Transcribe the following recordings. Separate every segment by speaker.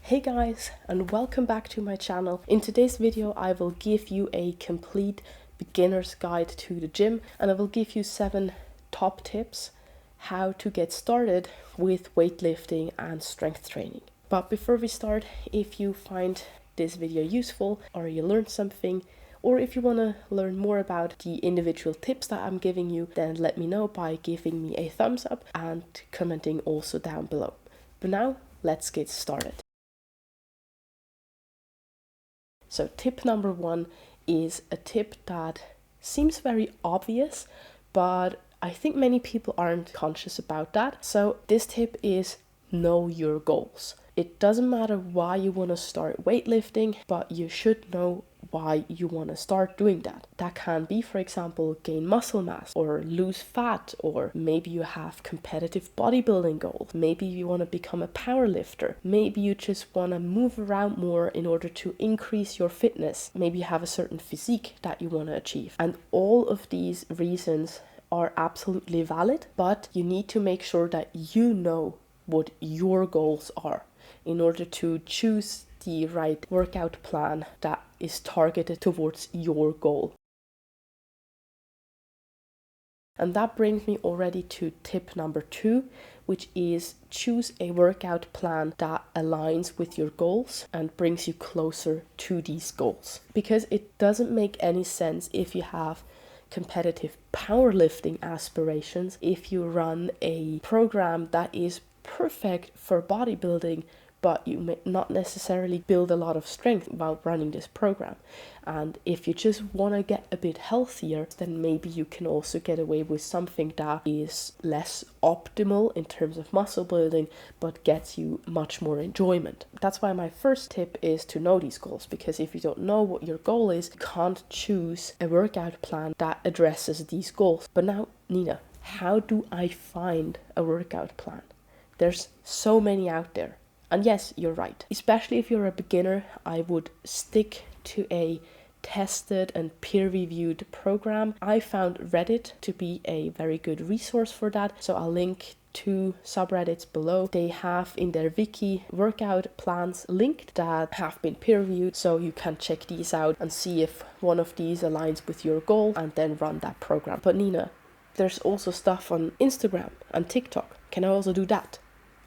Speaker 1: Hey guys, and welcome back to my channel. In today's video I will give you a complete beginner's guide to the gym, and I will give you 7 top tips how to get started with weightlifting and strength training. But before we start, if you find this video useful or you learned something, or if you want to learn more about the individual tips that I'm giving you, then let me know by giving me a thumbs up and commenting also down below. But now let's get started. So tip number 1 is a tip that seems very obvious, but I think many people aren't conscious about that. So this tip is know your goals. It doesn't matter why you want to start weightlifting, but you should know why you want to start doing that. That can be, for example, gain muscle mass or lose fat, or maybe you have competitive bodybuilding goals. Maybe you want to become a power lifter. Maybe you just want to move around more in order to increase your fitness. Maybe you have a certain physique that you want to achieve. And all of these reasons are absolutely valid, but you need to make sure that you know what your goals are in order to choose the right workout plan that is targeted towards your goal. And that brings me already to tip number 2, which is choose a workout plan that aligns with your goals and brings you closer to these goals. Because it doesn't make any sense if you have competitive powerlifting aspirations, if you run a program that is perfect for bodybuilding, but you may not necessarily build a lot of strength while running this program. And if you just want to get a bit healthier, then maybe you can also get away with something that is less optimal in terms of muscle building, but gets you much more enjoyment. That's why my first tip is to know these goals, because if you don't know what your goal is, you can't choose a workout plan that addresses these goals. But now, Nina, how do I find a workout plan? There's so many out there. And yes, you're right. Especially if you're a beginner, I would stick to a tested and peer-reviewed program. I found Reddit to be a very good resource for that. So I'll link 2 subreddits below. They have in their wiki workout plans linked that have been peer-reviewed. So you can check these out and see if one of these aligns with your goal and then run that program. But Nina, there's also stuff on Instagram and TikTok. Can I also do that?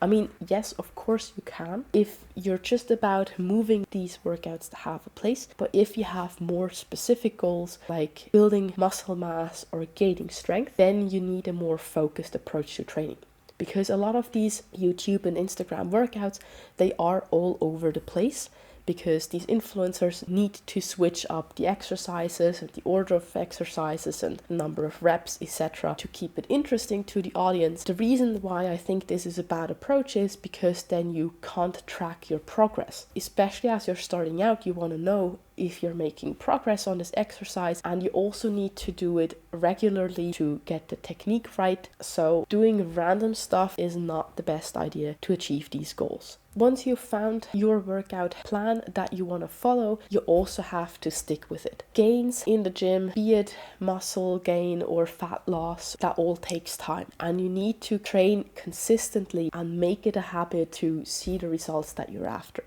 Speaker 1: I mean, yes, of course you can, if you're just about moving these workouts to have a place. But if you have more specific goals, like building muscle mass or gaining strength, then you need a more focused approach to training. Because a lot of these YouTube and Instagram workouts, they are all over the place, because these influencers need to switch up the exercises and the order of exercises and number of reps, etc. to keep it interesting to the audience. The reason why I think this is a bad approach is because then you can't track your progress. Especially as you're starting out, you want to know if you're making progress on this exercise, and you also need to do it regularly to get the technique right. So doing random stuff is not the best idea to achieve these goals. Once you've found your workout plan that you want to follow, you also have to stick with it. Gains in the gym, be it muscle gain or fat loss, that all takes time, and you need to train consistently and make it a habit to see the results that you're after.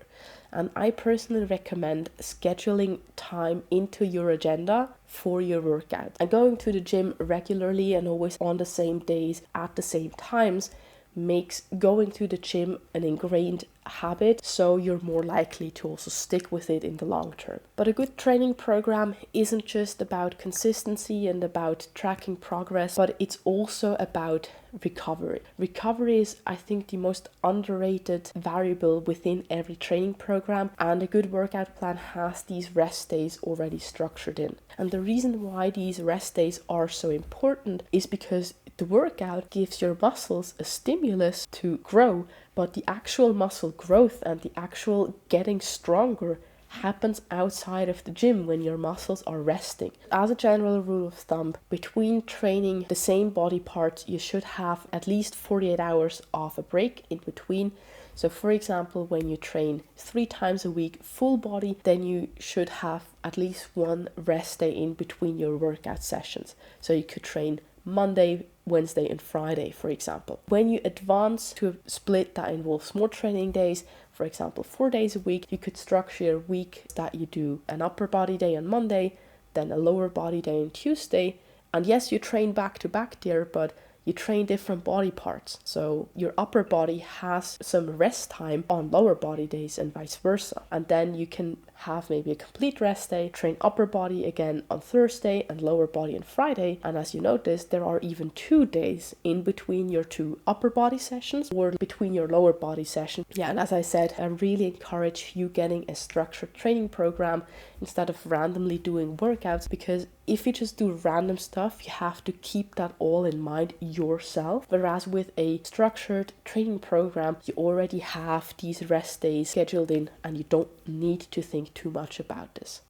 Speaker 1: And I personally recommend scheduling time into your agenda for your workout. And going to the gym regularly and always on the same days at the same times makes going to the gym an ingrained habit, so you're more likely to also stick with it in the long term. But a good training program isn't just about consistency and about tracking progress, but it's also about recovery. Recovery is, I think, the most underrated variable within every training program, and a good workout plan has these rest days already structured in. And the reason why these rest days are so important is because the workout gives your muscles a stimulus to grow, but the actual muscle growth and the actual getting stronger happens outside of the gym when your muscles are resting. As a general rule of thumb, between training the same body parts, you should have at least 48 hours of a break in between. So for example, when you train 3 times a week full body, then you should have at least 1 rest day in between your workout sessions. So you could train Monday, Wednesday and Friday, for example. When you advance to a split that involves more training days, for example 4 days a week, you could structure your week that you do an upper body day on Monday, then a lower body day on Tuesday, and yes, you train back to back there, but you train different body parts. So your upper body has some rest time on lower body days and vice versa. And then you can have maybe a complete rest day, train upper body again on Thursday and lower body on Friday. And as you notice, there are even 2 days in between your 2 upper body sessions or between your lower body session. Yeah, and as I said, I really encourage you getting a structured training program instead of randomly doing workouts, because if you just do random stuff, you have to keep that all in mind yourself. Whereas with a structured training program, you already have these rest days scheduled in and you don't need to think too much about this.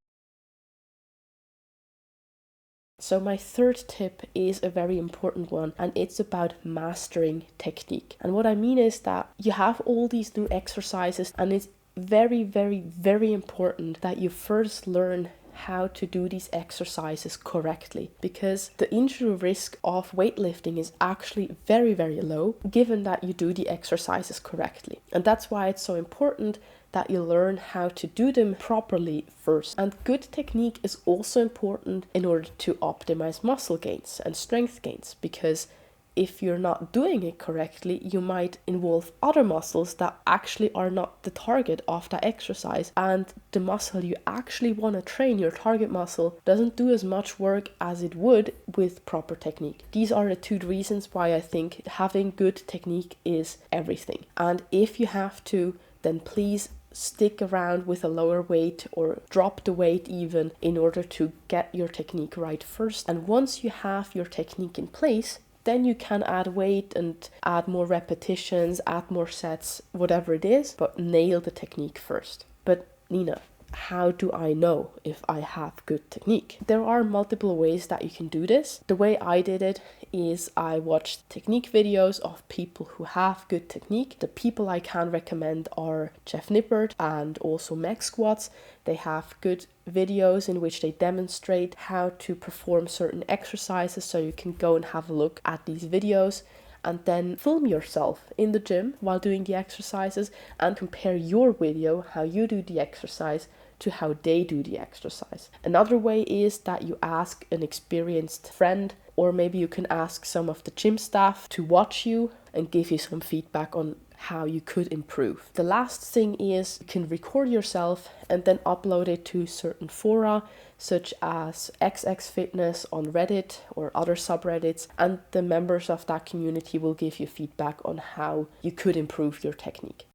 Speaker 1: So my third tip is a very important one, and it's about mastering technique. And what I mean is that you have all these new exercises, and it's very, very, very important that you first learn how to do these exercises correctly, because the injury risk of weightlifting is actually very, very low given that you do the exercises correctly. And that's why it's so important that you learn how to do them properly first. And good technique is also important in order to optimize muscle gains and strength gains, because if you're not doing it correctly, you might involve other muscles that actually are not the target of that exercise. And the muscle you actually want to train, your target muscle, doesn't do as much work as it would with proper technique. These are the 2 reasons why I think having good technique is everything. And if you have to, then please stick around with a lower weight or drop the weight even in order to get your technique right first. And once you have your technique in place, then you can add weight and add more repetitions, add more sets, whatever it is, but nail the technique first. But Nina, how do I know if I have good technique? There are multiple ways that you can do this. The way I did it is I watched technique videos of people who have good technique. The people I can recommend are Jeff Nippert and also Meg Squats. They have good videos in which they demonstrate how to perform certain exercises, so you can go and have a look at these videos and then film yourself in the gym while doing the exercises and compare your video, how you do the exercise, to how they do the exercise. Another way is that you ask an experienced friend, or maybe you can ask some of the gym staff to watch you and give you some feedback on how you could improve. The last thing is you can record yourself and then upload it to certain fora such as XX Fitness on Reddit or other subreddits, and the members of that community will give you feedback on how you could improve your technique.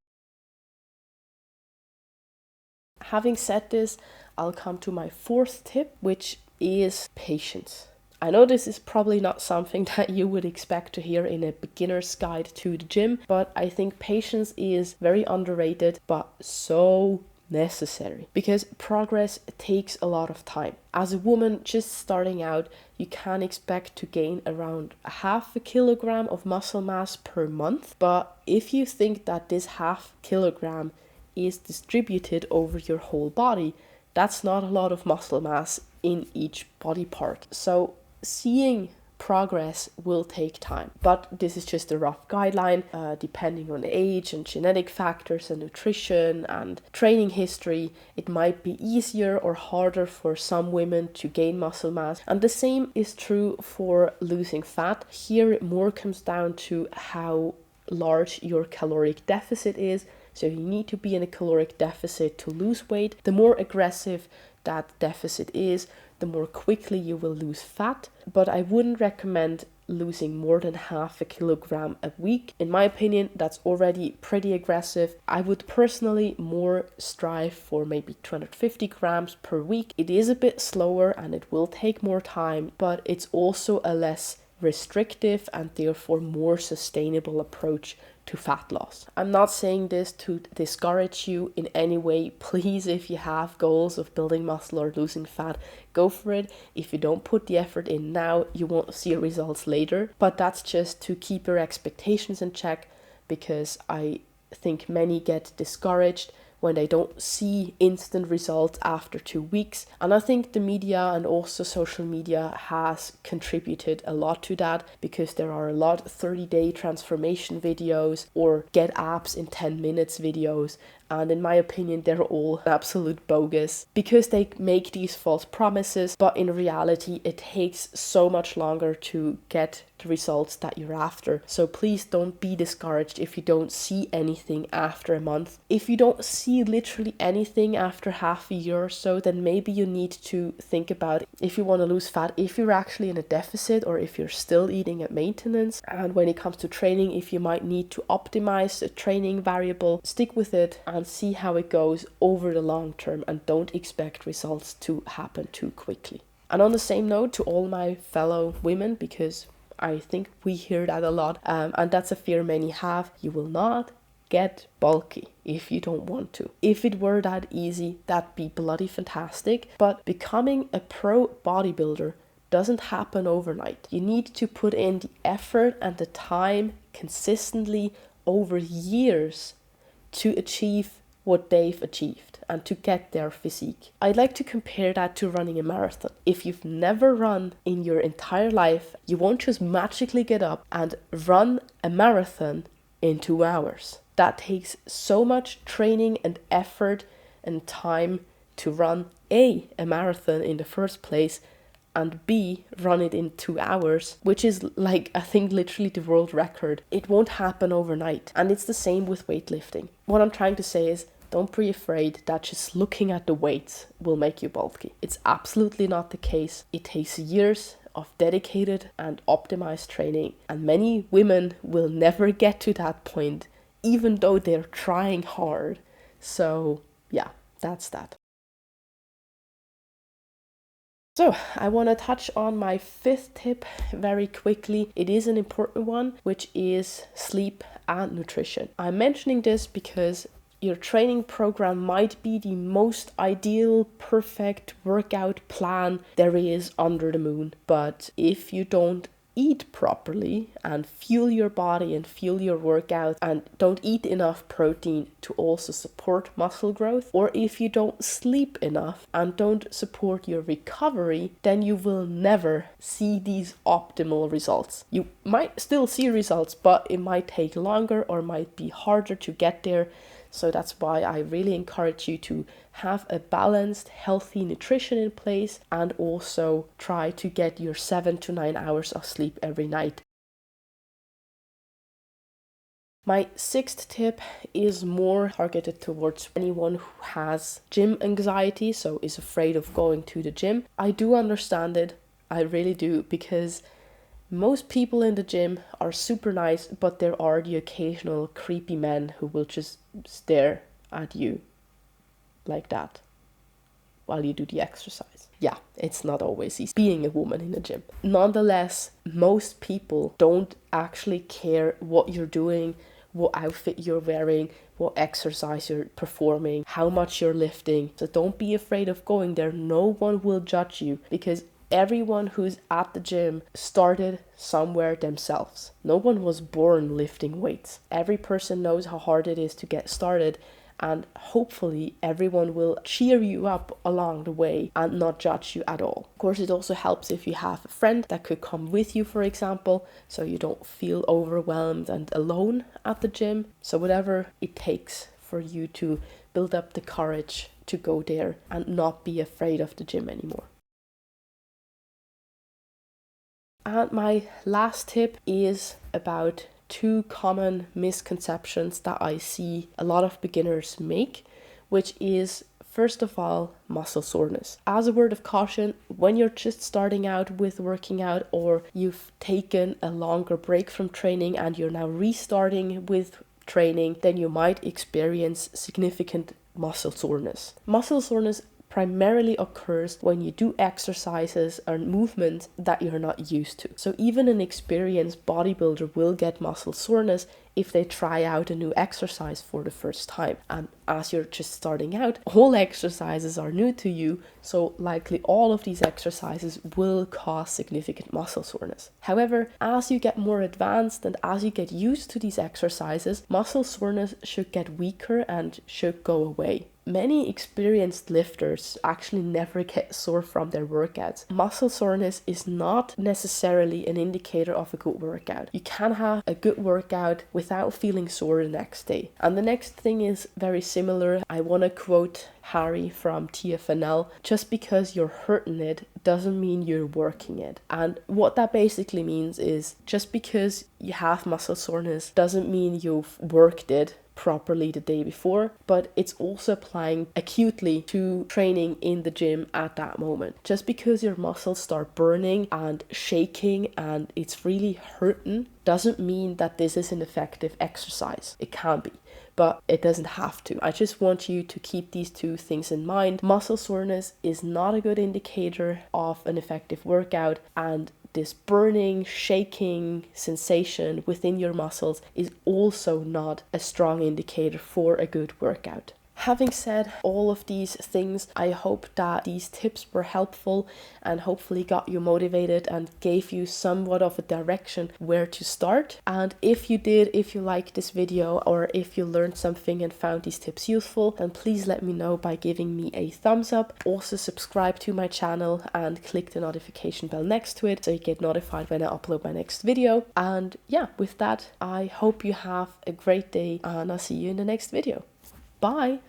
Speaker 1: Having said this, I'll come to my 4th tip, which is patience. I know this is probably not something that you would expect to hear in a beginner's guide to the gym, but I think patience is very underrated, but so necessary, because progress takes a lot of time. As a woman just starting out, you can expect to gain around 0.5 kilogram of muscle mass per month, but if you think that this 0.5 kilogram is distributed over your whole body, that's not a lot of muscle mass in each body part. So seeing progress will take time, but this is just a rough guideline. Depending on age and genetic factors and nutrition and training history, it might be easier or harder for some women to gain muscle mass, and the same is true for losing fat. Here it more comes down to how large your caloric deficit is. So you need to be in a caloric deficit to lose weight. The more aggressive that deficit is, the more quickly you will lose fat. But I wouldn't recommend losing more than 0.5 kilogram a week. In my opinion, that's already pretty aggressive. I would personally more strive for maybe 250 grams per week. It is a bit slower and it will take more time, but it's also a less restrictive and therefore more sustainable approach to fat loss. I'm not saying this to discourage you in any way. Please, if you have goals of building muscle or losing fat, go for it. If you don't put the effort in now, you won't see results later. But that's just to keep your expectations in check, because I think many get discouraged when they don't see instant results after 2 weeks. And I think the media and also social media has contributed a lot to that, because there are a lot of 30-day transformation videos or get abs in 10 minutes videos. And in my opinion, they're all absolute bogus, because they make these false promises, but in reality, it takes so much longer to get the results that you're after. So please don't be discouraged if you don't see anything after a month. If you don't see literally anything after half a year or so, then maybe you need to think about if you want to lose fat, if you're actually in a deficit or if you're still eating at maintenance. And when it comes to training, if you might need to optimize a training variable, stick with it and see how it goes over the long term, and don't expect results to happen too quickly. And on the same note, to all my fellow women, because I think we hear that a lot, and that's a fear many have, you will not get bulky if you don't want to. If it were that easy, that'd be bloody fantastic, but becoming a pro bodybuilder doesn't happen overnight. You need to put in the effort and the time consistently over years to achieve what they've achieved and to get their physique. I'd like to compare that to running a marathon. If you've never run in your entire life, you won't just magically get up and run a marathon in 2 hours. That takes so much training and effort and time to run A, a marathon in the first place, and B, run it in 2 hours, which is like, I think, literally the world record. It won't happen overnight. And it's the same with weightlifting. What I'm trying to say is, don't be afraid that just looking at the weights will make you bulky. It's absolutely not the case. It takes years of dedicated and optimized training, and many women will never get to that point, even though they're trying hard. So yeah, that's that. So I want to touch on my 5th tip very quickly. It is an important one, which is sleep and nutrition. I'm mentioning this because your training program might be the most ideal, perfect workout plan there is under the moon. But if you don't eat properly and fuel your body and fuel your workout, and don't eat enough protein to also support muscle growth, or if you don't sleep enough and don't support your recovery, then you will never see these optimal results. You might still see results, but it might take longer or might be harder to get there. So that's why I really encourage you to have a balanced, healthy nutrition in place, and also try to get your 7 to 9 hours of sleep every night. My 6th tip is more targeted towards anyone who has gym anxiety, so is afraid of going to the gym. I do understand it, I really do, because most people in the gym are super nice, but there are the occasional creepy men who will just stare at you like that while you do the exercise. Yeah, it's not always easy being a woman in a gym. Nonetheless, most people don't actually care what you're doing, what outfit you're wearing, what exercise you're performing, how much you're lifting. So don't be afraid of going there. No one will judge you, because everyone who's at the gym started somewhere themselves. No one was born lifting weights. Every person knows how hard it is to get started, and hopefully everyone will cheer you up along the way and not judge you at all. Of course, it also helps if you have a friend that could come with you, for example, so you don't feel overwhelmed and alone at the gym. So whatever it takes for you to build up the courage to go there and not be afraid of the gym anymore. And my last tip is about 2 common misconceptions that I see a lot of beginners make, which is, first of all, muscle soreness. As a word of caution, when you're just starting out with working out, or you've taken a longer break from training and you're now restarting with training, then you might experience significant muscle soreness. Muscle soreness primarily occurs when you do exercises or movements that you're not used to. So even an experienced bodybuilder will get muscle soreness if they try out a new exercise for the first time. And as you're just starting out, all exercises are new to you, so likely all of these exercises will cause significant muscle soreness. However, as you get more advanced and as you get used to these exercises, muscle soreness should get weaker and should go away. Many experienced lifters actually never get sore from their workouts. Muscle soreness is not necessarily an indicator of a good workout. You can have a good workout without feeling sore the next day. And the next thing is very similar. I want to quote Harry from TFNL: just because you're hurting it doesn't mean you're working it. And what that basically means is just because you have muscle soreness doesn't mean you've worked it properly the day before, but it's also applying acutely to training in the gym at that moment. Just because your muscles start burning and shaking and it's really hurting doesn't mean that this is an effective exercise. It can be, but it doesn't have to. I just want you to keep these two things in mind. Muscle soreness is not a good indicator of an effective workout, and this burning, shaking sensation within your muscles is also not a strong indicator for a good workout. Having said all of these things, I hope that these tips were helpful and hopefully got you motivated and gave you somewhat of a direction where to start. And if you did, if you liked this video or if you learned something and found these tips useful, then please let me know by giving me a thumbs up. Also subscribe to my channel and click the notification bell next to it so you get notified when I upload my next video. And yeah, with that, I hope you have a great day and I'll see you in the next video. Bye!